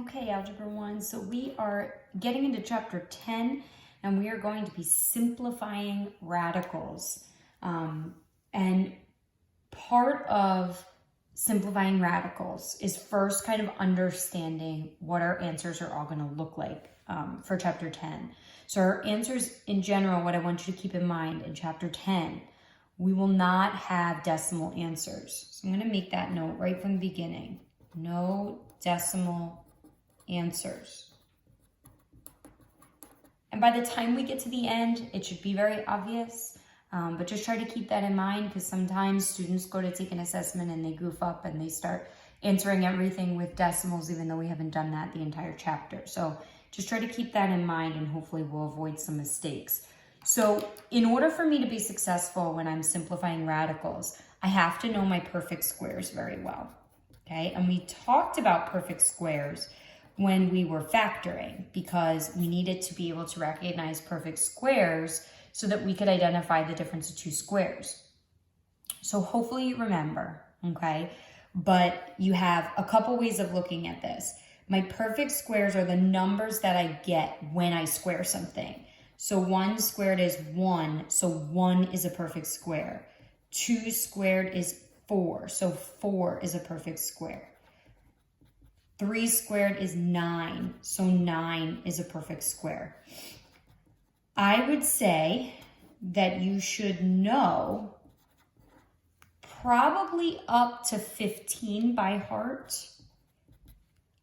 Okay, Algebra 1. So we are getting into chapter 10, and we are going to be simplifying radicals. And part of simplifying radicals is first kind of understanding what our answers are all going to look like for chapter 10. So our answers in general, what I want you to keep in mind in chapter 10, we will not have decimal answers. So I'm going to make that note right from the beginning. No decimal answers. And by the time we get to the end, it should be very obvious, but just try to keep that in mind, because sometimes students go to take an assessment and they goof up and they start answering everything with decimals, even though we haven't done that the entire chapter. So just try to keep that in mind, and hopefully we'll avoid some mistakes. So in order for me to be successful when I'm simplifying radicals, I have to know my perfect squares very well, okay? And we talked about perfect squares when we were factoring, because we needed to be able to recognize perfect squares so that we could identify the difference of two squares. So hopefully you remember, okay? But you have a couple ways of looking at this. My perfect squares are the numbers that I get when I square something. So 1 squared is 1, so 1 is a perfect square. 2 squared is 4, so 4 is a perfect square. 3 squared is 9, so 9 is a perfect square. I would say that you should know probably up to 15 by heart.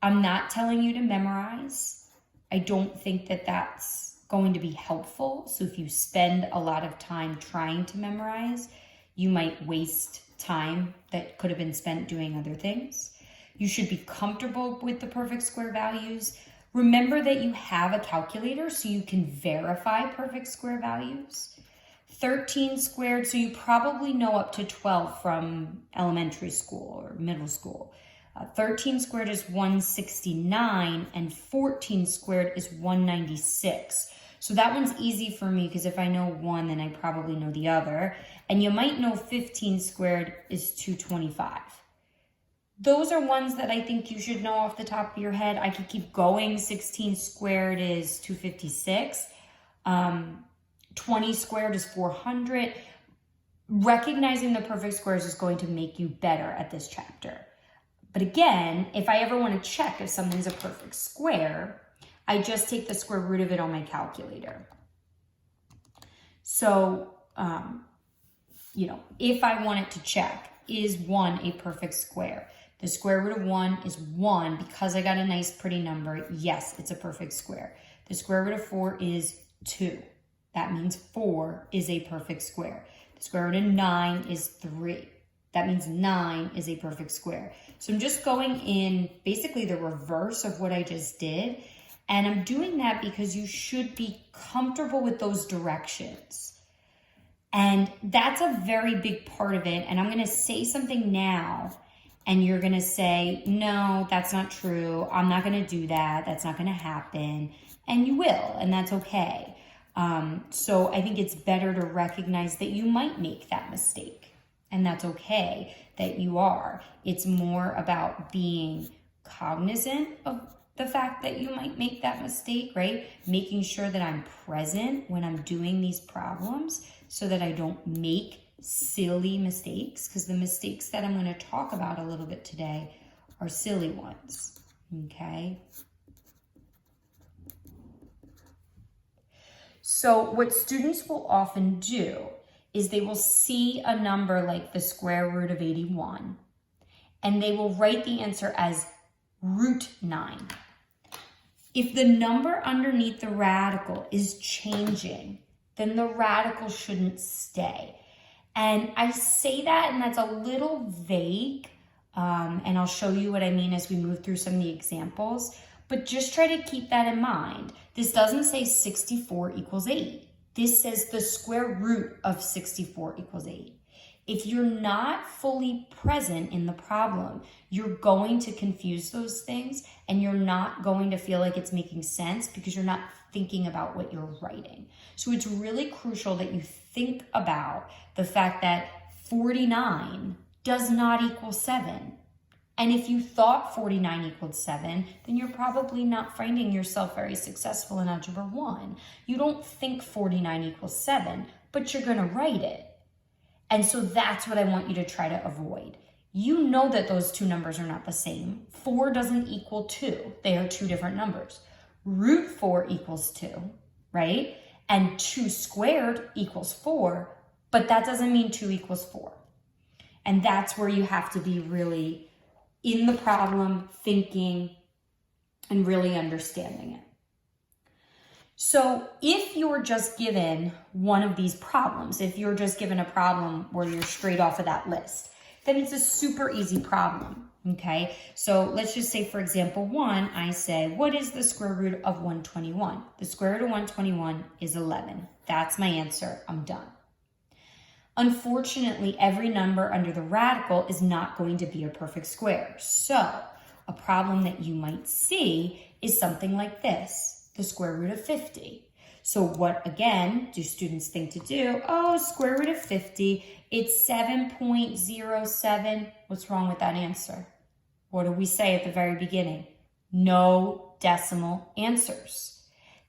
I'm not telling you to memorize. I don't think that that's going to be helpful. So if you spend a lot of time trying to memorize, you might waste time that could have been spent doing other things. You should be comfortable with the perfect square values. Remember that you have a calculator so you can verify perfect square values. 13 squared, so you probably know up to 12 from elementary school or middle school. 13 squared is 169, and 14 squared is 196. So that one's easy for me, because if I know one, then I probably know the other. And you might know 15 squared is 225. Those are ones that I think you should know off the top of your head. I could keep going. 16 squared is 256. 20 squared is 400. Recognizing the perfect squares is going to make you better at this chapter. But again, if I ever want to check if something's a perfect square, I just take the square root of it on my calculator. So, if I wanted to check, is 1 a perfect square? The square root of 1 is 1. Because I got a nice pretty number, yes, it's a perfect square. The square root of 4 is 2. That means 4 is a perfect square. The square root of 9 is 3. That means 9 is a perfect square. So I'm just going in basically the reverse of what I just did. And I'm doing that because you should be comfortable with those directions. And that's a very big part of it. And I'm going to say something now, and you're going to say, no, that's not true. I'm not going to do that. That's not going to happen. And you will, and that's okay. So I think it's better to recognize that you might make that mistake. And that's okay that you are. It's more about being cognizant of the fact that you might make that mistake, right? Making sure that I'm present when I'm doing these problems so that I don't make silly mistakes, because the mistakes that I'm going to talk about a little bit today are silly ones, okay? So what students will often do is they will see a number like the square root of 81, and they will write the answer as root 9. If the number underneath the radical is changing, then the radical shouldn't stay. And I say that, and that's a little vague, and I'll show you what I mean as we move through some of the examples, but just try to keep that in mind. This doesn't say 64 equals 8. This says the square root of 64 equals 8. If you're not fully present in the problem, you're going to confuse those things, and you're not going to feel like it's making sense because you're not thinking about what you're writing. So it's really crucial that you think about the fact that 49 does not equal 7. And if you thought 49 equaled 7, then you're probably not finding yourself very successful in Algebra 1. You don't think 49 equals 7, but you're going to write it. And so that's what I want you to try to avoid. You know that those two numbers are not the same. 4 doesn't equal 2. They are two different numbers. Root 4 equals 2, right? And 2 squared equals 4, but that doesn't mean 2 equals 4. And that's where you have to be really in the problem, thinking, and really understanding it. So if you're just given one of these problems, if you're just given a problem where you're straight off of that list, then it's a super easy problem, okay? So let's just say, for example, 1, I say, what is the square root of 121? The square root of 121 is 11. That's my answer. I'm done. Unfortunately, every number under the radical is not going to be a perfect square. So a problem that you might see is something like this, the square root of 50. So what, again, do students think to do? Oh, square root of 50, it's 7.07. What's wrong with that answer? What do we say at the very beginning? No decimal answers.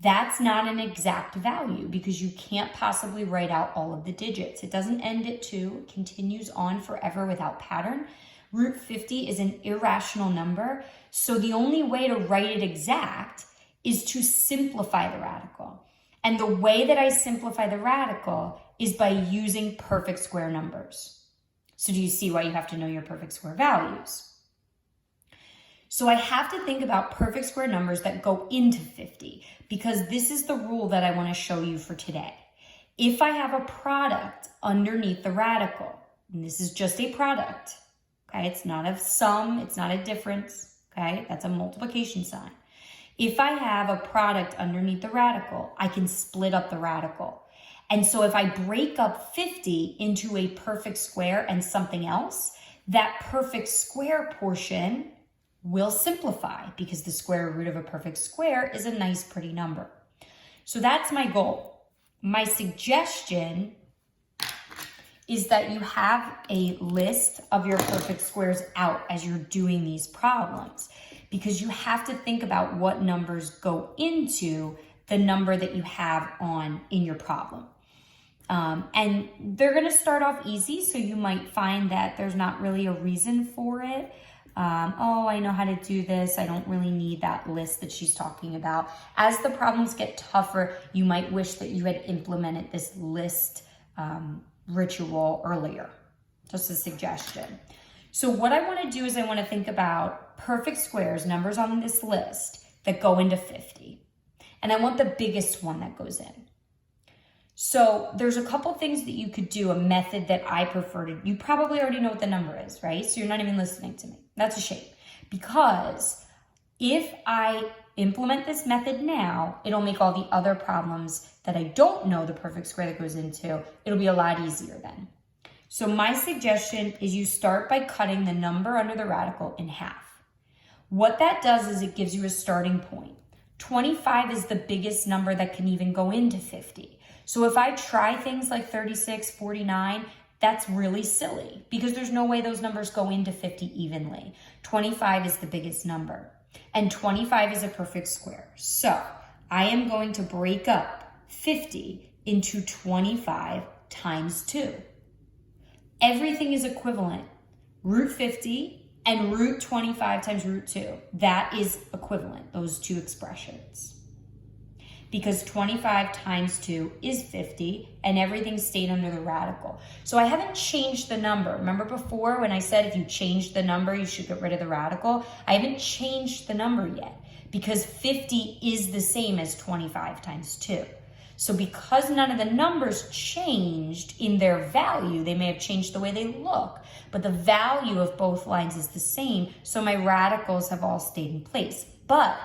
That's not an exact value because you can't possibly write out all of the digits. It doesn't end at 2, it continues on forever without pattern. Root 50 is an irrational number, so the only way to write it exact is to simplify the radical. And the way that I simplify the radical is by using perfect square numbers. So do you see why you have to know your perfect square values? So I have to think about perfect square numbers that go into 50 because this is the rule that I want to show you for today. If I have a product underneath the radical, and this is just a product, okay? It's not a sum, it's not a difference, okay? That's a multiplication sign. If I have a product underneath the radical, I can split up the radical. And so if I break up 50 into a perfect square and something else, that perfect square portion will simplify because the square root of a perfect square is a nice, pretty number. So that's my goal. My suggestion is that you have a list of your perfect squares out as you're doing these problems because you have to think about what numbers go into the number that you have in your problem. And they're going to start off easy, so you might find that there's not really a reason for it. Oh, I know how to do this. I don't really need that list that she's talking about. As the problems get tougher, you might wish that you had implemented this list ritual earlier. Just a suggestion. So what I want to do is I want to think about perfect squares, numbers on this list that go into 50. And I want the biggest one that goes in. So there's a couple things that you could do, a method that I prefer to. You probably already know what the number is, right? So you're not even listening to me. That's a shame. Because if I implement this method now, it'll make all the other problems that I don't know the perfect square that goes into, it'll be a lot easier then. So my suggestion is you start by cutting the number under the radical in half. What that does is it gives you a starting point. 25 is the biggest number that can even go into 50. So if I try things like 36, 49, that's really silly because there's no way those numbers go into 50 evenly. 25 is the biggest number and 25 is a perfect square. So I am going to break up 50 into 25 times 2. Everything is equivalent. Root 50 and root 25 times root 2. That is equivalent, those two expressions. Because 25 times 2 is 50, and everything stayed under the radical. So I haven't changed the number. Remember before when I said if you change the number, you should get rid of the radical? I haven't changed the number yet, because 50 is the same as 25 times 2. So because none of the numbers changed in their value, they may have changed the way they look, but the value of both lines is the same, so my radicals have all stayed in place. But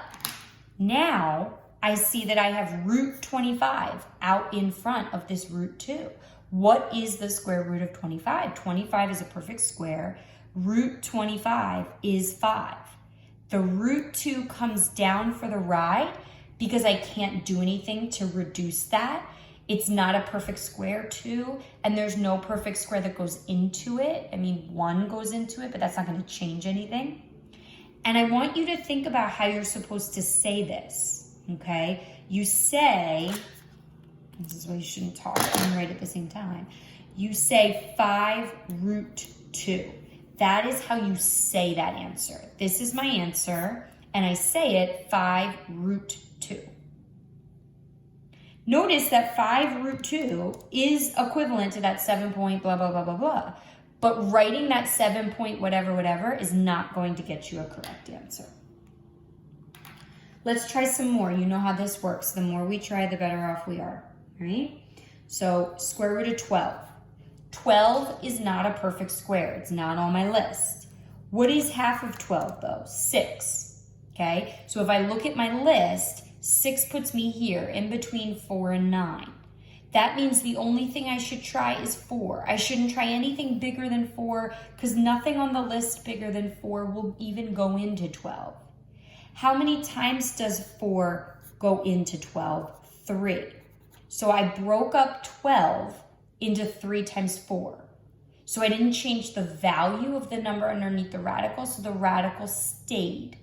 now I see that I have root 25 out in front of this root 2. What is the square root of 25? 25 is a perfect square. Root 25 is 5. The root 2 comes down for the ride because I can't do anything to reduce that. It's not a perfect square, 2, and there's no perfect square that goes into it. I mean, 1 goes into it, but that's not going to change anything. And I want you to think about how you're supposed to say this, okay? You say, this is why you shouldn't talk and write at the same time. You say 5 root 2. That is how you say that answer. This is my answer, and I say it 5 root 2. Notice that 5 root 2 is equivalent to that 7 point blah, blah, blah, blah, blah. But writing that 7 point whatever, whatever is not going to get you a correct answer. Let's try some more. You know how this works. The more we try, the better off we are, right? So square root of 12. 12 is not a perfect square. It's not on my list. What is half of 12 though? 6, okay? So if I look at my list, 6 puts me here in between 4 and 9. That means the only thing I should try is 4. I shouldn't try anything bigger than 4 because nothing on the list bigger than 4 will even go into 12. How many times does 4 go into 12? 3. So I broke up 12 into 3 times 4. So I didn't change the value of the number underneath the radical, so the radical stayed.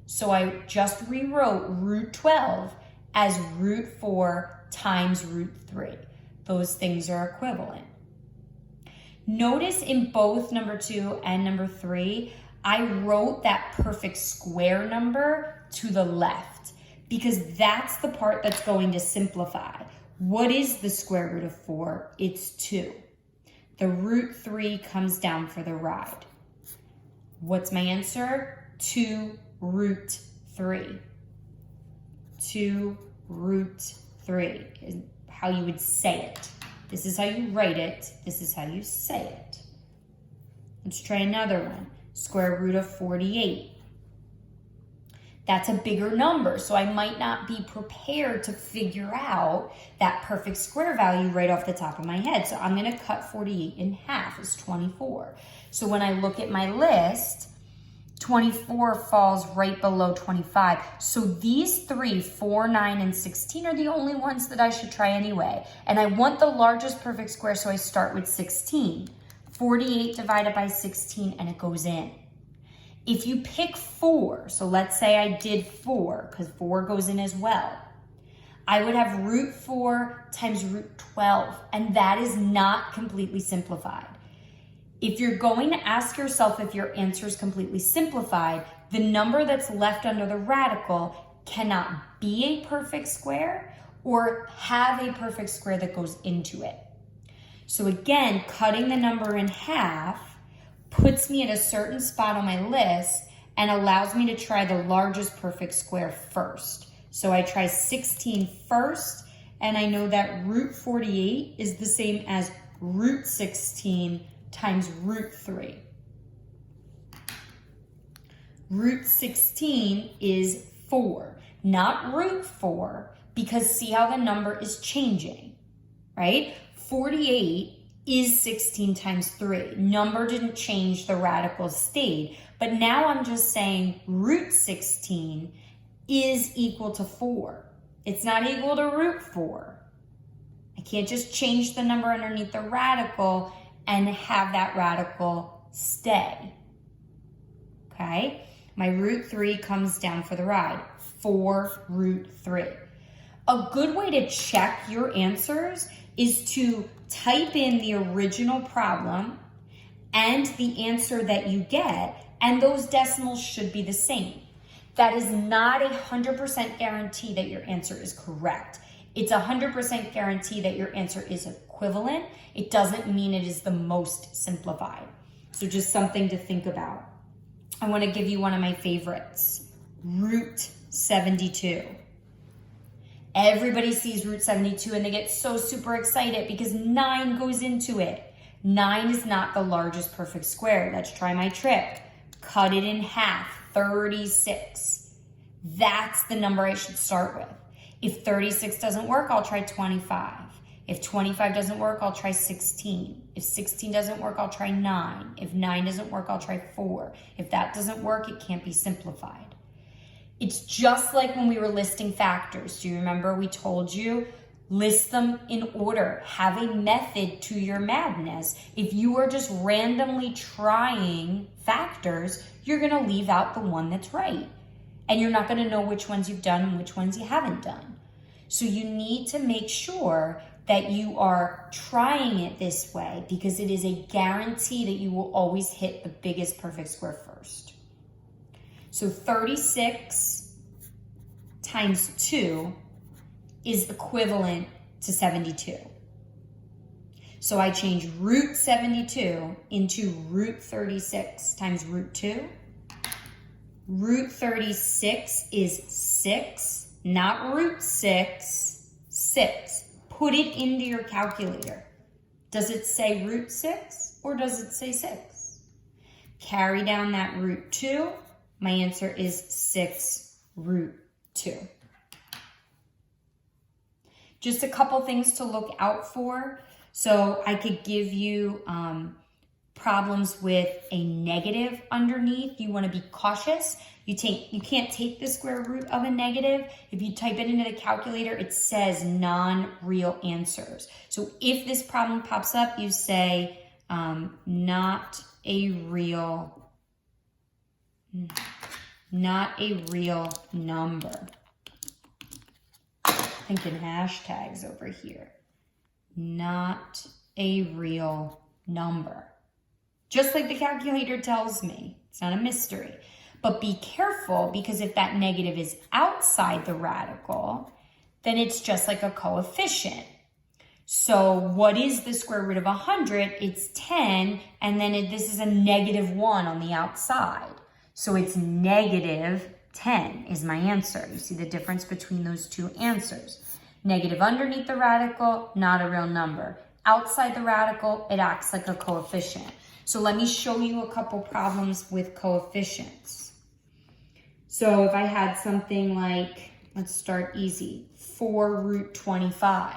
So I just rewrote root 12 as root 4 times root 3. Those things are equivalent. Notice in both number 2 and number 3, I wrote that perfect square number to the left because that's the part that's going to simplify. What is the square root of 4? It's 2. The root 3 comes down for the ride. What's my answer? 2 root 3. 2 root 3 is how you would say it. This is how you write it. This is how you say it. Let's try another one. Square root of 48. That's a bigger number, so I might not be prepared to figure out that perfect square value right off the top of my head. So I'm going to cut 48 in half. It's 24. So when I look at my list, 24 falls right below 25. So these 3, 4, 9, and 16 are the only ones that I should try anyway. And I want the largest perfect square, so I start with 16. 48 divided by 16, and it goes in. If you pick 4, so let's say I did 4, because 4 goes in as well, I would have root 4 times root 12, and that is not completely simplified. If you're going to ask yourself if your answer is completely simplified, the number that's left under the radical cannot be a perfect square or have a perfect square that goes into it. So again, cutting the number in half puts me at a certain spot on my list and allows me to try the largest perfect square first. So I try 16 first, and I know that root 48 is the same as root 16 times root 3. Root 16 is 4, not root 4, because see how the number is changing, right? 48 is 16 times 3. Number didn't change, the radical stayed. But now I'm just saying root 16 is equal to 4. It's not equal to root 4. I can't just change the number underneath the radical and have that radical stay. Okay? My root 3 comes down for the ride. 4 root 3. A good way to check your answers is to type in the original problem and the answer that you get, and those decimals should be the same. That is not a 100% guarantee that your answer is correct. It's a 100% guarantee that your answer is equivalent. It doesn't mean it is the most simplified. So just something to think about. I want to give you one of my favorites, root 72. Everybody sees root 72 and they get so super excited because 9 goes into it. 9 is not the largest perfect square. Let's try my trick. Cut it in half, 36. That's the number I should start with. If 36 doesn't work, I'll try 25. If 25 doesn't work, I'll try 16. If 16 doesn't work, I'll try 9. If 9 doesn't work, I'll try 4. If that doesn't work, it can't be simplified. It's just like when we were listing factors. Do you remember we told you List them in order. Have a method to your madness. If you are just randomly trying factors, you're going to leave out the one that's right. And you're not going to know which ones you've done and which ones you haven't done. So you need to make sure that you are trying it this way, because it is a guarantee that you will always hit the biggest perfect square first. So 36 times 2 is equivalent to 72. So I change root 72 into root 36 times root 2. Root 36 is 6, not root 6, 6. Put it into your calculator. Does it say root 6 or does it say 6? Carry down that root 2. My answer is 6 root 2. Just a couple things to look out for. So I could give you problems with a negative underneath. You want to be cautious. You can't take the square root of a negative. If you type it into the calculator, it says non-real answers. So if this problem pops up, you say not a real number. Thinking hashtags over here. Not a real number. Just like the calculator tells me. It's not a mystery. But be careful, because if that negative is outside the radical, then it's just like a coefficient. So what is the square root of 100? It's 10, and then this is a negative 1 on the outside. So it's negative 10 is my answer. You see the difference between those two answers. Negative underneath the radical, not a real number. Outside the radical, it acts like a coefficient. So let me show you a couple problems with coefficients. So if I had something like, let's start easy, 4 root 25.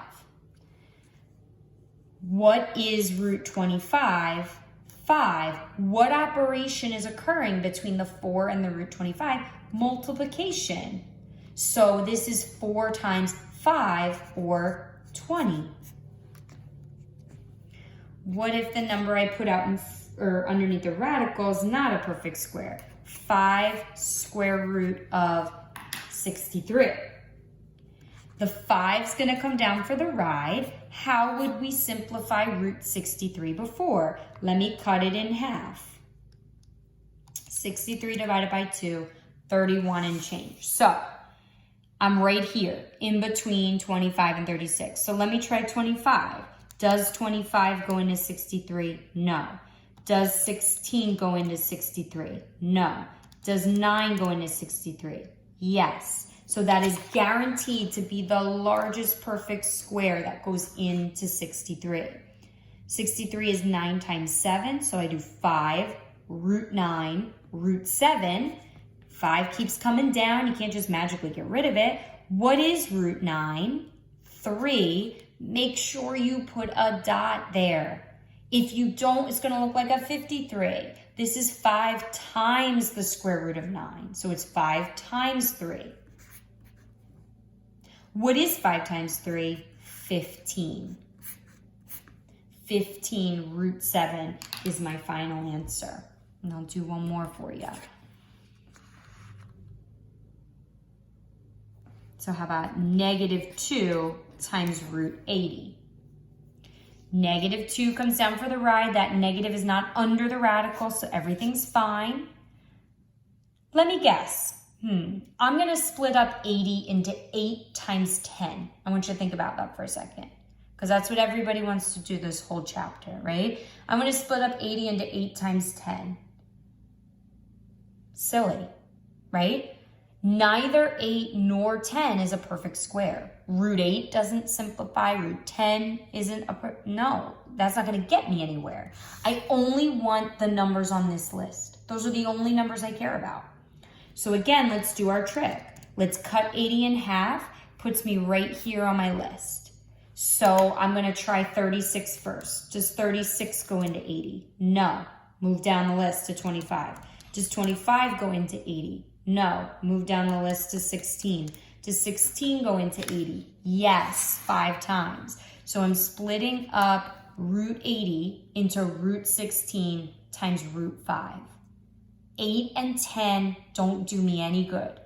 What is root 25? 5. What operation is occurring between the 4 and the root 25? Multiplication. So this is 4 times 5, or 20. What if the number I put out underneath the radical is not a perfect square? 5 square root of 63. The 5's going to come down for the ride. How would we simplify root 63 before? Let me cut it in half. 63 divided by 2, 31 and change. So I'm right here in between 25 and 36. So let me try 25. Does 25 go into 63? No. Does 16 go into 63? No. Does 9 go into 63? Yes. So that is guaranteed to be the largest perfect square that goes into 63. 63 is 9 times 7, so I do 5, root 9, root 7. 5 keeps coming down. You can't just magically get rid of it. What is root 9? 3. Make sure you put a dot there. If you don't, it's going to look like a 53. This is 5 times the square root of 9. So it's 5 times 3. What is 5 times 3? 15. 15 root 7 is my final answer. And I'll do one more for you. So how about negative 2 times root 80? Negative 2 comes down for the ride. That negative is not under the radical, so everything's fine. Let me guess. I'm going to split up 80 into 8 times 10. I want you to think about that for a second, because that's what everybody wants to do this whole chapter, right? I'm going to split up 80 into 8 times 10. Silly, right? Neither 8 nor 10 is a perfect square. Root 8 doesn't simplify. Root 10 isn't no, that's not going to get me anywhere. I only want the numbers on this list. Those are the only numbers I care about. So again, let's do our trick. Let's cut 80 in half. Puts me right here on my list. So I'm going to try 36 first. Does 36 go into 80? No. Move down the list to 25. Does 25 go into 80? No. Move down the list to 16. Does 16 go into 80? Yes, 5 times. So I'm splitting up root 80 into root 16 times root 5. 8 and 10 don't do me any good.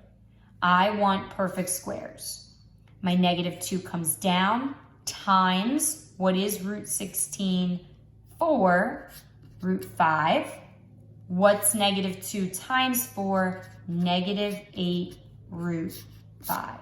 I want perfect squares. My -2 comes down times, what is root 16? 4 root 5. What's -2 times 4? -8 root 5.